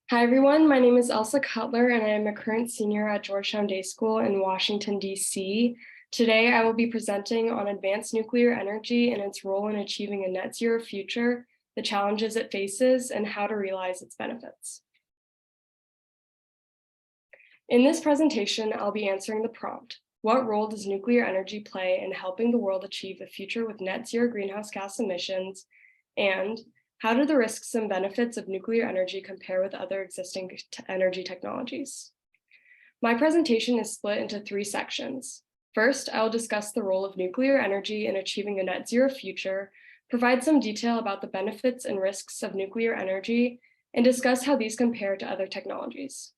Hi, everyone. My name is Elsa Cutler, and I am a current senior at Georgetown Day School in Washington, D.C. Today, I will be presenting on advanced nuclear energy and its role in achieving a net zero future, the challenges it faces, and how to realize its benefits. In this presentation, I'll be answering the prompt: what role does nuclear energy play in helping the world achieve a future with net zero greenhouse gas emissions? And how do the risks and benefits of nuclear energy compare with other existing energy technologies? My presentation is split into three sections. First, I'll discuss the role of nuclear energy in achieving a net zero future, provide some detail about the benefits and risks of nuclear energy, and discuss how these compare to other technologies.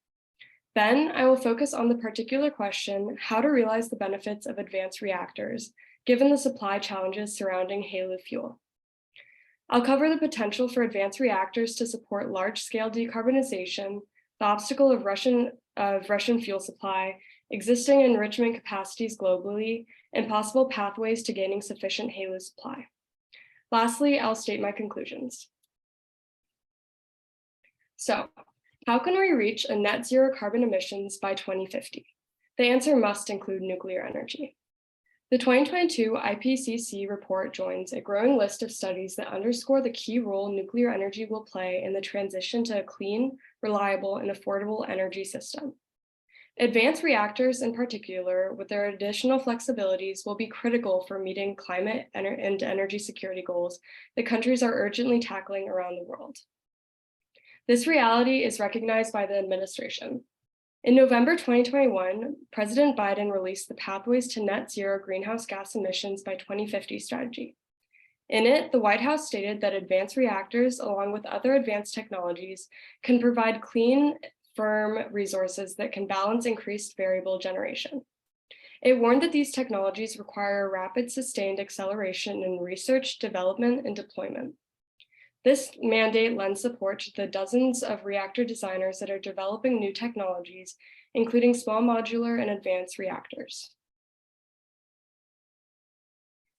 Then I will focus on the particular question, how to realize the benefits of advanced reactors, given the supply challenges surrounding HALEU fuel. I'll cover the potential for advanced reactors to support large-scale decarbonization, the obstacle of Russian fuel supply, existing enrichment capacities globally, and possible pathways to gaining sufficient HALEU supply. Lastly, I'll state my conclusions. So, how can we reach a net zero carbon emissions by 2050? The answer must include nuclear energy. The 2022 IPCC report joins a growing list of studies that underscore the key role nuclear energy will play in the transition to a clean, reliable, and affordable energy system. Advanced reactors, in particular, with their additional flexibilities, will be critical for meeting climate and energy security goals that countries are urgently tackling around the world. This reality is recognized by the administration. In November 2021, President Biden released the Pathways to Net Zero Greenhouse Gas Emissions by 2050 strategy. In it, the White House stated that advanced reactors, along with other advanced technologies, can provide clean, firm resources that can balance increased variable generation. It warned that these technologies require a rapid, sustained acceleration in research, development, and deployment. This mandate lends support to the dozens of reactor designers that are developing new technologies, including small modular and advanced reactors.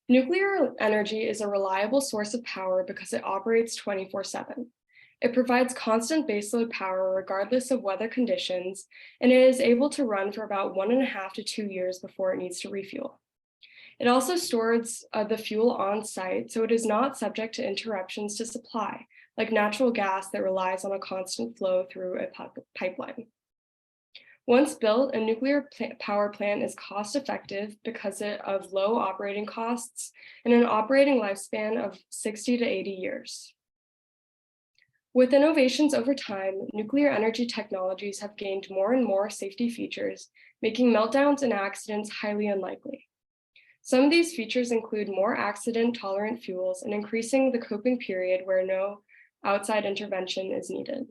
Nuclear energy is a reliable source of power because it operates 24/7. It provides constant baseload power regardless of weather conditions, and it is able to run for about 1.5 to 2 years before it needs to refuel. It also stores the fuel on site, so it is not subject to interruptions to supply, like natural gas that relies on a constant flow through a pipeline. Once built, a nuclear power plant is cost-effective because of low operating costs and an operating lifespan of 60 to 80 years. With innovations over time, nuclear energy technologies have gained more and more safety features, making meltdowns and accidents highly unlikely. Some of these features include more accident-tolerant fuels and increasing the coping period where no outside intervention is needed.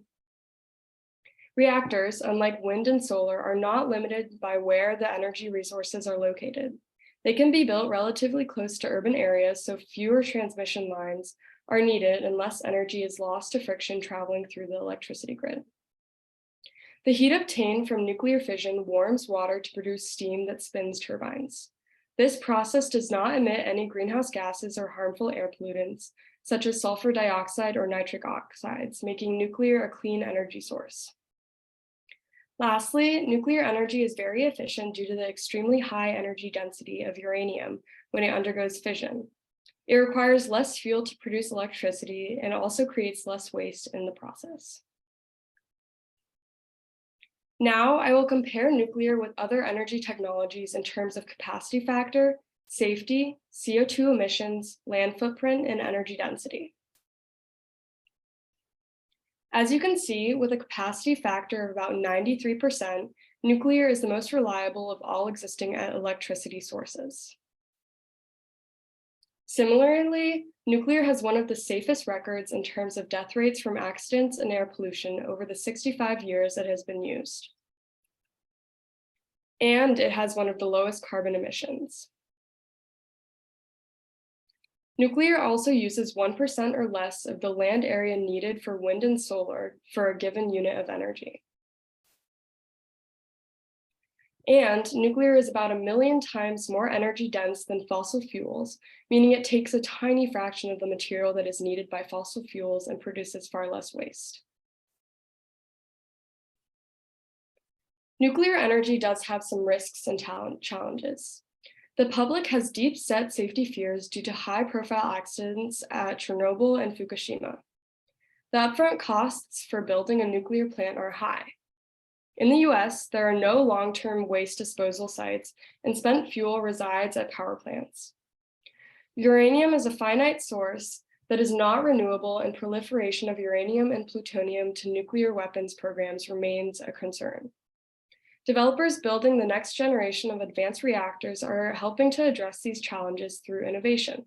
Reactors, unlike wind and solar, are not limited by where the energy resources are located. They can be built relatively close to urban areas, so fewer transmission lines are needed and less energy is lost to friction traveling through the electricity grid. The heat obtained from nuclear fission warms water to produce steam that spins turbines. This process does not emit any greenhouse gases or harmful air pollutants, such as sulfur dioxide or nitric oxides, making nuclear a clean energy source. Lastly, nuclear energy is very efficient due to the extremely high energy density of uranium when it undergoes fission. It requires less fuel to produce electricity and also creates less waste in the process. Now I will compare nuclear with other energy technologies in terms of capacity factor, safety, CO2 emissions, land footprint, and energy density. As you can see, with a capacity factor of about 93%, nuclear is the most reliable of all existing electricity sources. Similarly, nuclear has one of the safest records in terms of death rates from accidents and air pollution over the 65 years it has been used. And it has one of the lowest carbon emissions. Nuclear also uses 1% or less of the land area needed for wind and solar for a given unit of energy. And nuclear is about 1 million times more energy dense than fossil fuels, meaning it takes a tiny fraction of the material that is needed by fossil fuels and produces far less waste. Nuclear energy does have some risks and challenges. The public has deep-set safety fears due to high-profile accidents at Chernobyl and Fukushima. The upfront costs for building a nuclear plant are high. In the US, there are no long-term waste disposal sites, and spent fuel resides at power plants. Uranium is a finite source that is not renewable, and proliferation of uranium and plutonium to nuclear weapons programs remains a concern. Developers building the next generation of advanced reactors are helping to address these challenges through innovation.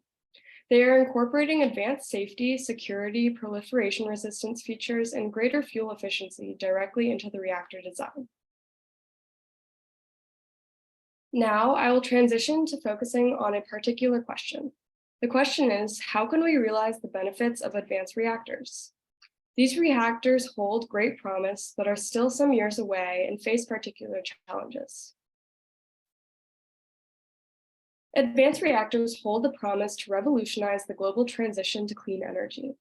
They are incorporating advanced safety, security, proliferation resistance features, and greater fuel efficiency directly into the reactor design. Now I will transition to focusing on a particular question. The question is, how can we realize the benefits of advanced reactors? These reactors hold great promise, but are still some years away and face particular challenges. Advanced reactors hold the promise to revolutionize the global transition to clean energy.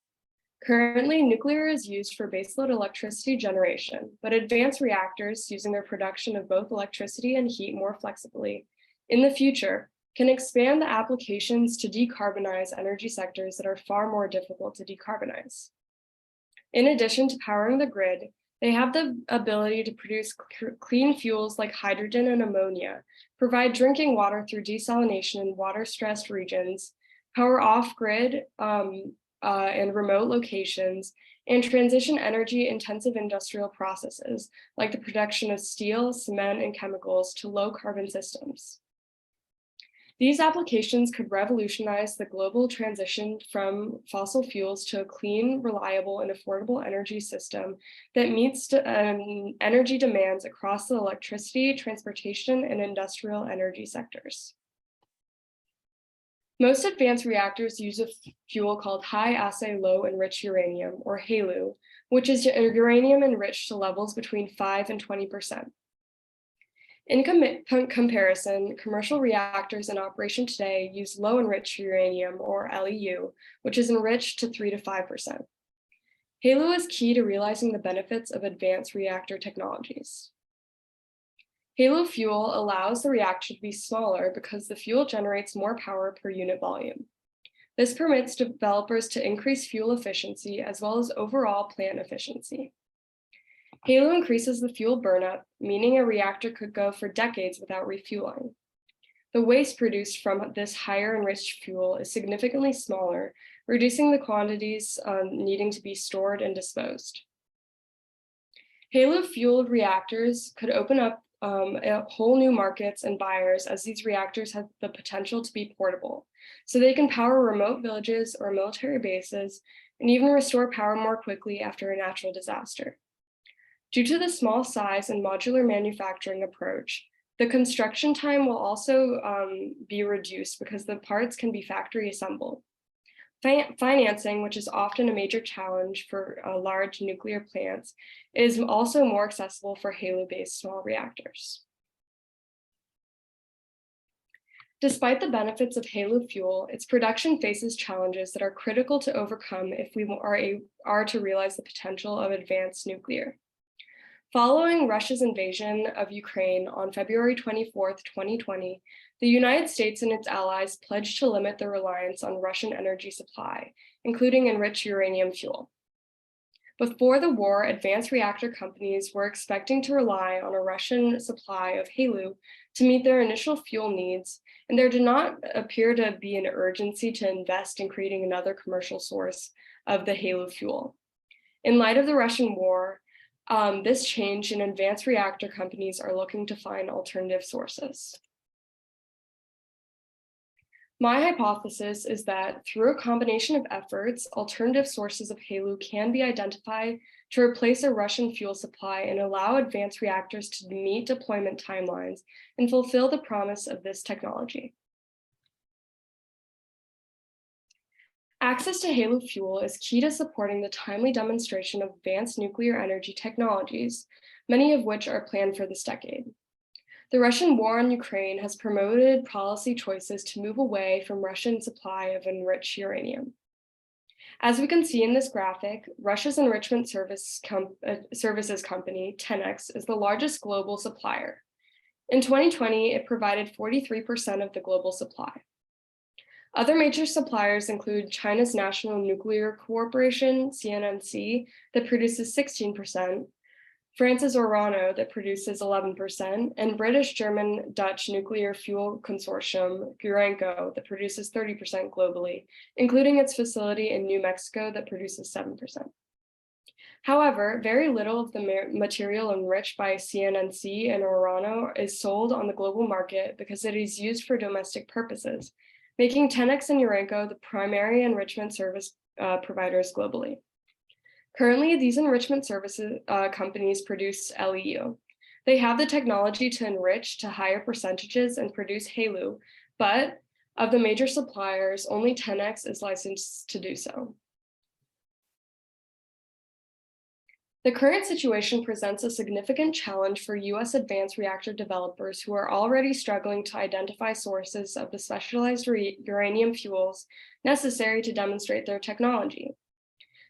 Currently, nuclear is used for baseload electricity generation, but advanced reactors, using their production of both electricity and heat more flexibly, in the future, can expand the applications to decarbonize energy sectors that are far more difficult to decarbonize. In addition to powering the grid, they have the ability to produce clean fuels like hydrogen and ammonia, provide drinking water through desalination in water-stressed regions, power off-grid and remote locations, and transition energy-intensive industrial processes like the production of steel, cement, and chemicals to low-carbon systems. These applications could revolutionize the global transition from fossil fuels to a clean, reliable, and affordable energy system that meets energy demands across the electricity, transportation, and industrial energy sectors. Most advanced reactors use a fuel called high-assay low-enriched uranium, or HALEU, which is uranium enriched to levels between 5 and 20%. In comparison, commercial reactors in operation today use low-enriched uranium, or LEU, which is enriched to 3 to 5%. HALEU is key to realizing the benefits of advanced reactor technologies. HALEU fuel allows the reactor to be smaller because the fuel generates more power per unit volume. This permits developers to increase fuel efficiency as well as overall plant efficiency. HALEU increases the fuel burnup, meaning a reactor could go for decades without refueling. The waste produced from this higher enriched fuel is significantly smaller, reducing the quantities needing to be stored and disposed. HALEU-fueled reactors could open up whole new markets and buyers, as these reactors have the potential to be portable, so they can power remote villages or military bases and even restore power more quickly after a natural disaster. Due to the small size and modular manufacturing approach, the construction time will also be reduced because the parts can be factory assembled. Financing, which is often a major challenge for large nuclear plants, is also more accessible for HALEU-based small reactors. Despite the benefits of HALEU fuel, its production faces challenges that are critical to overcome if we are to realize the potential of advanced nuclear. Following Russia's invasion of Ukraine on February 24, 2020, the United States and its allies pledged to limit their reliance on Russian energy supply, including enriched uranium fuel. Before the war, advanced reactor companies were expecting to rely on a Russian supply of HALEU to meet their initial fuel needs, and there did not appear to be an urgency to invest in creating another commercial source of the HALEU fuel. In light of the Russian war, this changed, and advanced reactor companies are looking to find alternative sources. My hypothesis is that through a combination of efforts, alternative sources of HALEU can be identified to replace a Russian fuel supply and allow advanced reactors to meet deployment timelines and fulfill the promise of this technology. Access to HALEU fuel is key to supporting the timely demonstration of advanced nuclear energy technologies, many of which are planned for this decade. The Russian war on Ukraine has promoted policy choices to move away from Russian supply of enriched uranium. As we can see in this graphic, Russia's enrichment services company, 10X, is the largest global supplier. In 2020, it provided 43% of the global supply. Other major suppliers include China's National Nuclear Corporation, CNNC, that produces 16%, France's Orano that produces 11%, and British-German-Dutch Nuclear Fuel Consortium, Urenco, that produces 30% globally, including its facility in New Mexico that produces 7%. However, very little of the material enriched by CNNC and Orano is sold on the global market because it is used for domestic purposes, making 10X and Urenco the primary enrichment service providers globally. Currently, these enrichment services companies produce LEU. They have the technology to enrich to higher percentages and produce HALEU, but of the major suppliers, only 10X is licensed to do so. The current situation presents a significant challenge for US advanced reactor developers who are already struggling to identify sources of the specialized uranium fuels necessary to demonstrate their technology.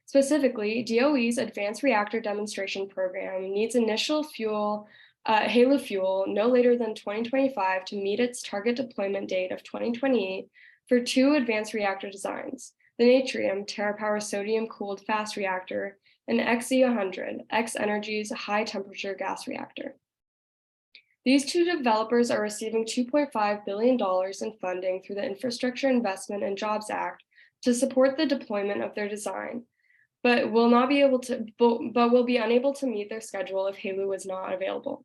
Specifically, DOE's Advanced Reactor Demonstration Program needs initial fuel, HALEU fuel, no later than 2025 to meet its target deployment date of 2028 for 2 advanced reactor designs, the Natrium TerraPower sodium-cooled fast reactor and XE100, X Energy's high-temperature gas reactor. These 2 developers are receiving $2.5 billion in funding through the Infrastructure Investment and Jobs Act to support the deployment of their design, but will be unable to meet their schedule if HALEU is not available.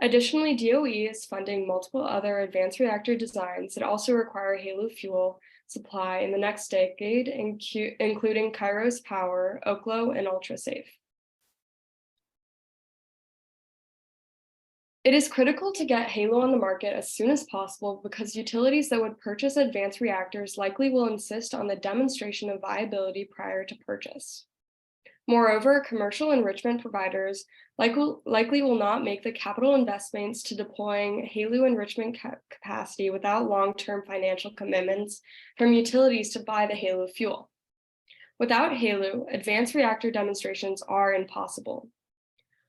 Additionally, DOE is funding multiple other advanced reactor designs that also require HALEU fuel supply in the next decade, including Kairos Power, Oklo, and UltraSafe. It is critical to get HALEU on the market as soon as possible because utilities that would purchase advanced reactors likely will insist on the demonstration of viability prior to purchase. Moreover, commercial enrichment providers likely will not make the capital investments to deploying HALEU enrichment capacity without long-term financial commitments from utilities to buy the HALEU fuel. Without HALEU, advanced reactor demonstrations are impossible.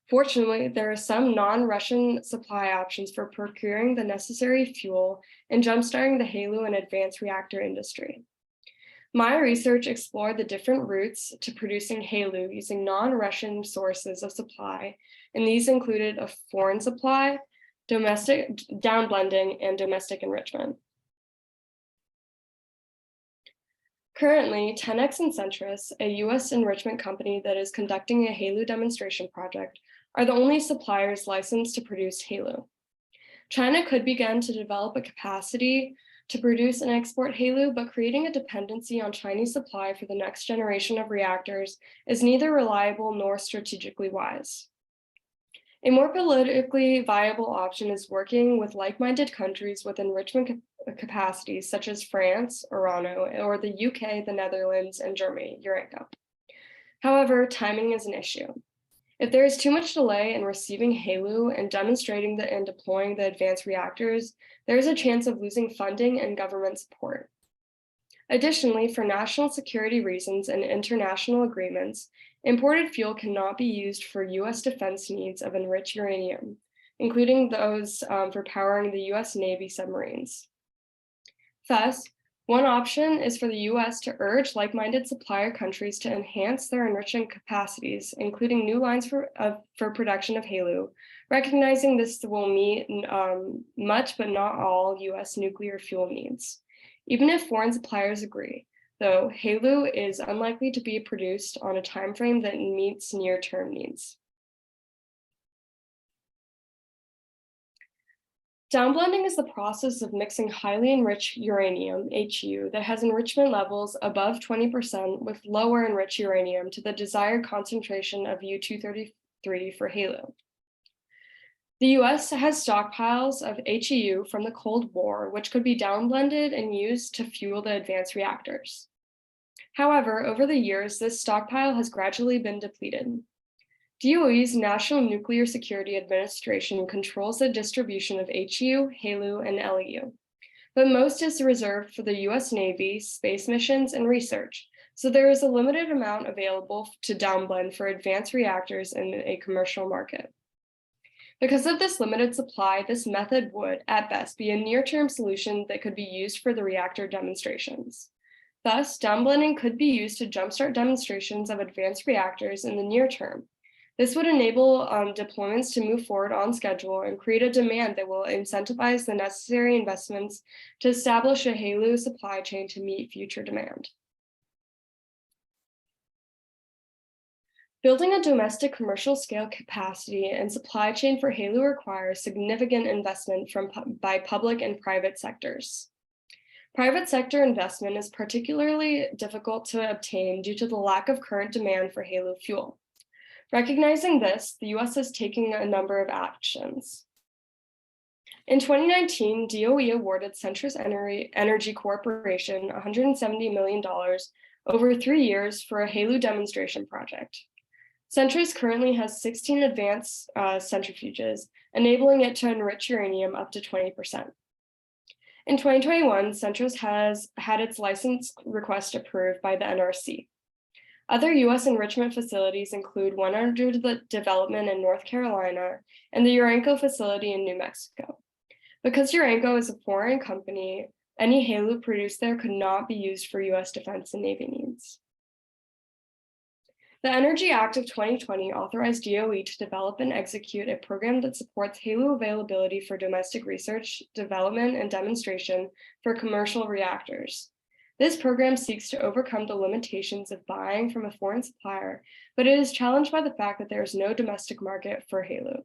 Fortunately, there are some non-Russian supply options for procuring the necessary fuel and jumpstarting the HALEU and advanced reactor industry. My research explored the different routes to producing HALEU using non-Russian sources of supply, and these included a foreign supply, domestic downblending, and domestic enrichment. Currently, 10X and Centrus, a US enrichment company that is conducting a HALEU demonstration project, are the only suppliers licensed to produce HALEU. China could begin to develop a capacity to produce and export HALEU, but creating a dependency on Chinese supply for the next generation of reactors is neither reliable nor strategically wise. A more politically viable option is working with like-minded countries with enrichment capacities such as France, Orano, or the UK, the Netherlands, and Germany, Urenco. However, timing is an issue. If there is too much delay in receiving HALEU and demonstrating and deploying the advanced reactors, there is a chance of losing funding and government support. Additionally, for national security reasons and international agreements, imported fuel cannot be used for US defense needs of enriched uranium, including those for powering the US Navy submarines. Thus, one option is for the US to urge like-minded supplier countries to enhance their enrichment capacities, including new lines for production of HALEU, recognizing this will meet much but not all US nuclear fuel needs. Even if foreign suppliers agree, though, HALEU is unlikely to be produced on a timeframe that meets near-term needs. Downblending is the process of mixing highly enriched uranium, HU, that has enrichment levels above 20% with lower enriched uranium to the desired concentration of U-233 for HALEU. The US has stockpiles of HEU from the Cold War, which could be downblended and used to fuel the advanced reactors. However, over the years, this stockpile has gradually been depleted. DOE's National Nuclear Security Administration controls the distribution of HEU, HALEU, and LEU, but most is reserved for the US Navy, space missions, and research, So there is a limited amount available to downblend for advanced reactors in a commercial market. Because of this limited supply, this method would, at best, be a near-term solution that could be used for the reactor demonstrations. Thus, downblending could be used to jumpstart demonstrations of advanced reactors in the near term. This would enable deployments to move forward on schedule and create a demand that will incentivize the necessary investments to establish a HALEU supply chain to meet future demand. Building a domestic commercial scale capacity and supply chain for HALEU requires significant investment by public and private sectors. Private sector investment is particularly difficult to obtain due to the lack of current demand for HALEU fuel. Recognizing this, the US is taking a number of actions. In 2019, DOE awarded Centrus Energy Corporation $170 million over 3 years for a HALEU demonstration project. Centrus currently has 16 advanced centrifuges, enabling it to enrich uranium up to 20%. In 2021, Centrus has had its license request approved by the NRC. Other US enrichment facilities include one under development in North Carolina and the Urenco facility in New Mexico. Because Urenco is a foreign company, any HALEU produced there could not be used for US defense and Navy needs. The Energy Act of 2020 authorized DOE to develop and execute a program that supports HALEU availability for domestic research, development, and demonstration for commercial reactors. This program seeks to overcome the limitations of buying from a foreign supplier, but it is challenged by the fact that there is no domestic market for HALEU.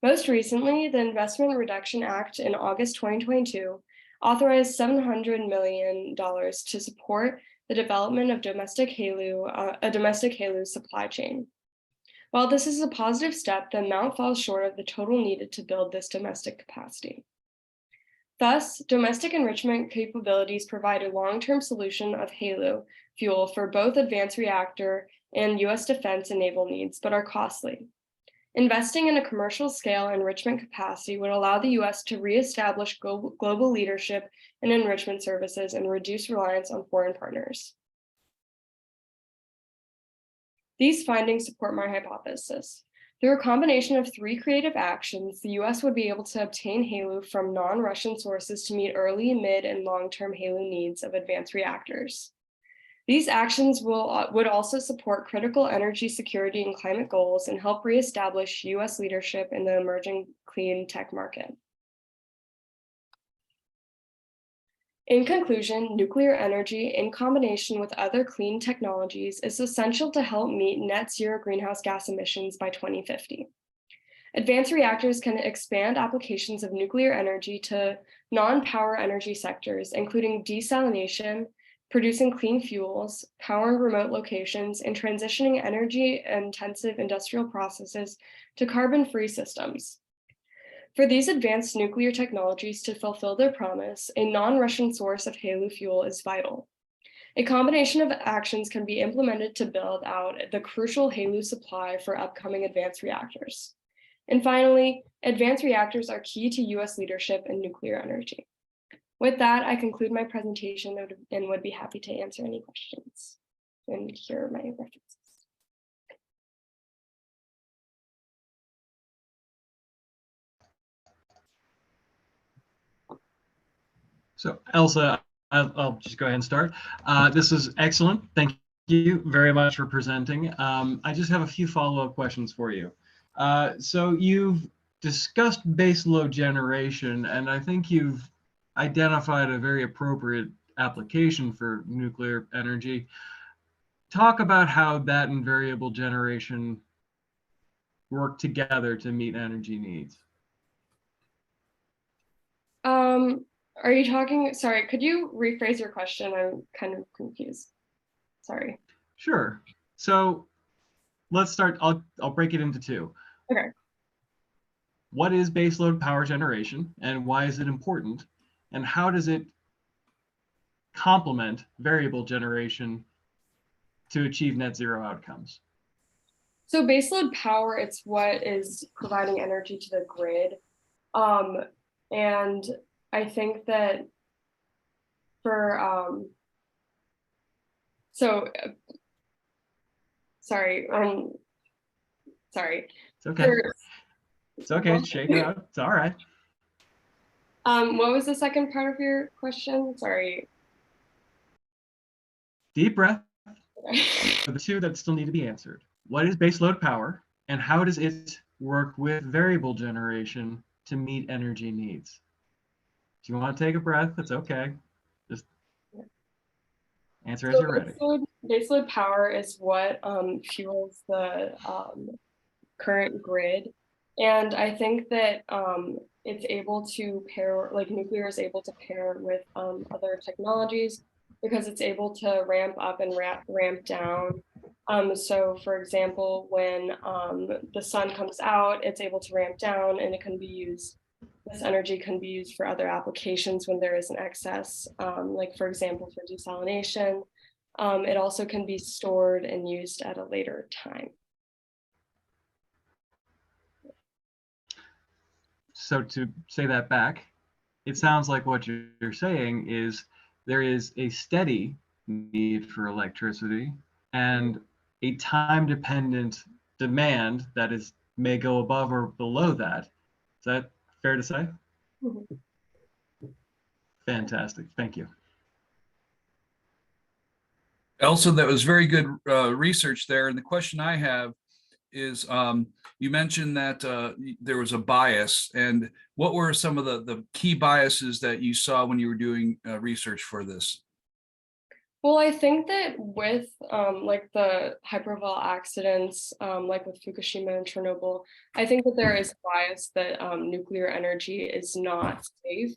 Most recently, the Investment Reduction Act in August 2022 authorized $700 million to support the development of a domestic HALEU supply chain. While this is a positive step, the amount falls short of the total needed to build this domestic capacity. Thus, domestic enrichment capabilities provide a long-term solution of HALEU fuel for both advanced reactor and US defense and naval needs, but are costly. Investing in a commercial scale enrichment capacity would allow the US to reestablish global leadership in enrichment services and reduce reliance on foreign partners. These findings support my hypothesis. Through a combination of 3 creative actions, the US would be able to obtain HALEU from non-Russian sources to meet early, mid, and long-term HALEU needs of advanced reactors. These actions would also support critical energy security and climate goals and help reestablish US leadership in the emerging clean tech market. In conclusion, nuclear energy, in combination with other clean technologies, is essential to help meet net zero greenhouse gas emissions by 2050. Advanced reactors can expand applications of nuclear energy to non-power energy sectors, including desalination, producing clean fuels, powering remote locations, and transitioning energy-intensive industrial processes to carbon-free systems. For these advanced nuclear technologies to fulfill their promise, a non-Russian source of HALEU fuel is vital. A combination of actions can be implemented to build out the crucial HALEU supply for upcoming advanced reactors. And finally, advanced reactors are key to US leadership in nuclear energy. With that, I conclude my presentation and would be happy to answer any questions. And here are my references. So Elsa, I'll just go ahead and start. This is excellent. Thank you very much for presenting. I just have a few follow-up questions for you. So you've discussed baseload generation, and I think you've identified a very appropriate application for nuclear energy. Talk about how that and variable generation work together to meet energy needs. Are you talking, sorry, could you rephrase your question? I'm kind of confused. Sorry. Sure. So let's start, I'll break it into 2. Okay. What is baseload power generation and why is it important? And how does it complement variable generation to achieve net zero outcomes? So baseload power, it's what is providing energy to the grid. And I think that for So, sorry, sorry. It's okay. It's okay. Shake it out. It's all right. What was the second part of your question? Sorry. Deep breath. The two that still need to be answered. What is baseload power, and how does it work with variable generation to meet energy needs? If you want to take a breath, it's okay. Just answer as you're ready. Baseload power is what fuels the current grid. And I think that it's able to pair, like nuclear is able to pair with other technologies because it's able to ramp up and ramp down. So for example, when the sun comes out, it's able to ramp down and it can be used, this energy can be used for other applications when there is an excess, like for example, for desalination. It also can be stored and used at a later time. So to say that back, it sounds like what you're saying is there is a steady need for electricity and a time-dependent demand that may go above or below that. Is that fair to say? Mm-hmm. Fantastic. Thank you. Elsa, that was very good research there. And the question I have is, you mentioned that there was a bias, and what were some of the key biases that you saw when you were doing research for this? Well, I think that with like the hypervolt accidents, like with Fukushima and Chernobyl, I think that there is a bias that nuclear energy is not safe.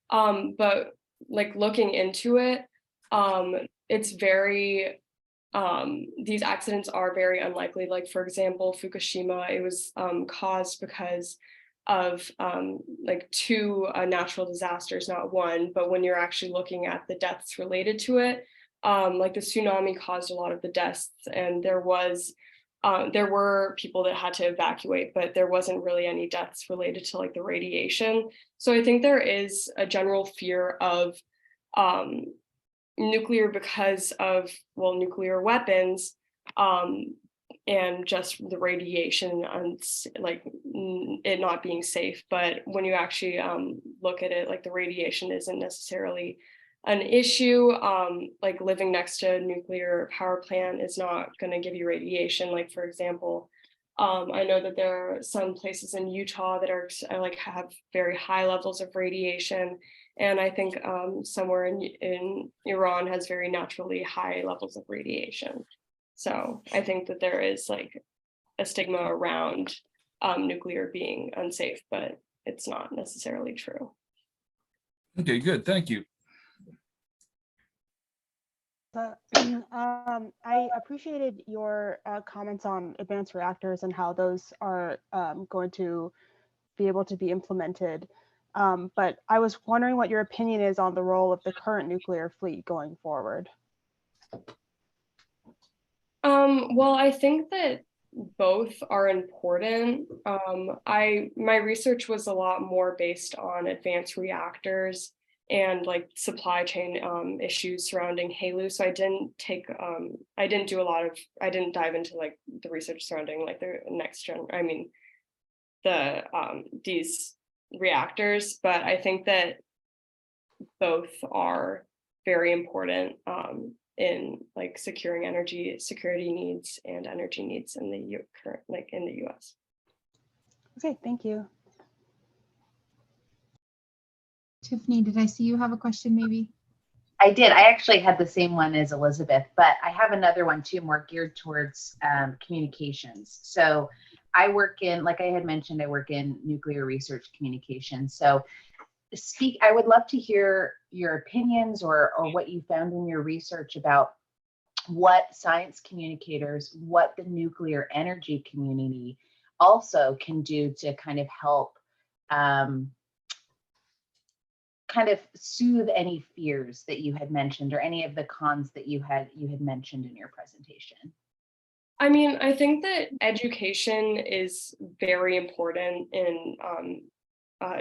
But like looking into it, it's very, these accidents are very unlikely. Like for example, Fukushima, it was caused because of like two natural disasters, not one, but when you're actually looking at the deaths related to it, like the tsunami caused a lot of the deaths, and there were people that had to evacuate, but there wasn't really any deaths related to like the radiation. So I think there is a general fear of nuclear because of, well, nuclear weapons, and just the radiation and like it not being safe. But when you actually look at it, like the radiation isn't necessarily an issue. Like living next to a nuclear power plant is not going to give you radiation. Like for example, I know that there are some places in Utah that are like have very high levels of radiation, and I think somewhere in Iran has very naturally high levels of radiation. So I think that there is like a stigma around nuclear being unsafe, but it's not necessarily true. Okay, good. Thank you. I appreciated your comments on advanced reactors and how those are going to be able to be implemented. But I was wondering what your opinion is on the role of the current nuclear fleet going forward. Well, I think that both are important. My research was a lot more based on advanced reactors and like supply chain issues surrounding HALEU. So I didn't dive into like the research surrounding like the these reactors, but I think that both are very important in like securing energy security needs and energy needs in the in the US. Okay, thank you. Tiffany, did I see you have a question maybe? I did. I actually had the same one as Elizabeth, but I have another one too, more geared towards communications. So I work in, like I had mentioned, I work in nuclear research communications. So I would love to hear your opinions or what you found in your research about what science communicators, what the nuclear energy community also can do to kind of help kind of soothe any fears that you had mentioned or any of the cons that you had mentioned in your presentation. I mean, I think that education is very important in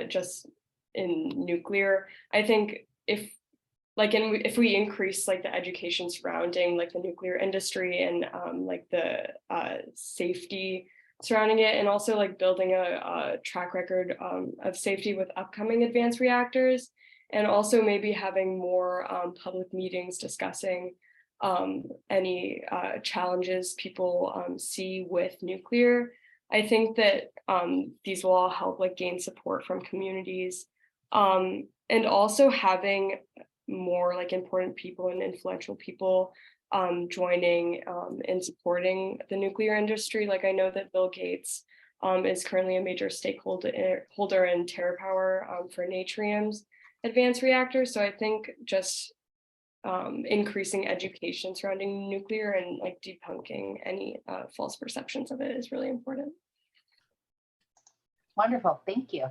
just in nuclear. I think if like, and if we increase like the education surrounding like the nuclear industry and like the safety surrounding it, and also like building a track record of safety with upcoming advanced reactors, and also maybe having more public meetings discussing any challenges people see with nuclear. I think that these will all help like gain support from communities, and also having more like important people and influential people joining and supporting the nuclear industry. Like I know that Bill Gates is currently a major stakeholder in TerraPower for Natrium's advanced reactors. So I think just increasing education surrounding nuclear and like debunking any false perceptions of it is really important. Wonderful, thank you.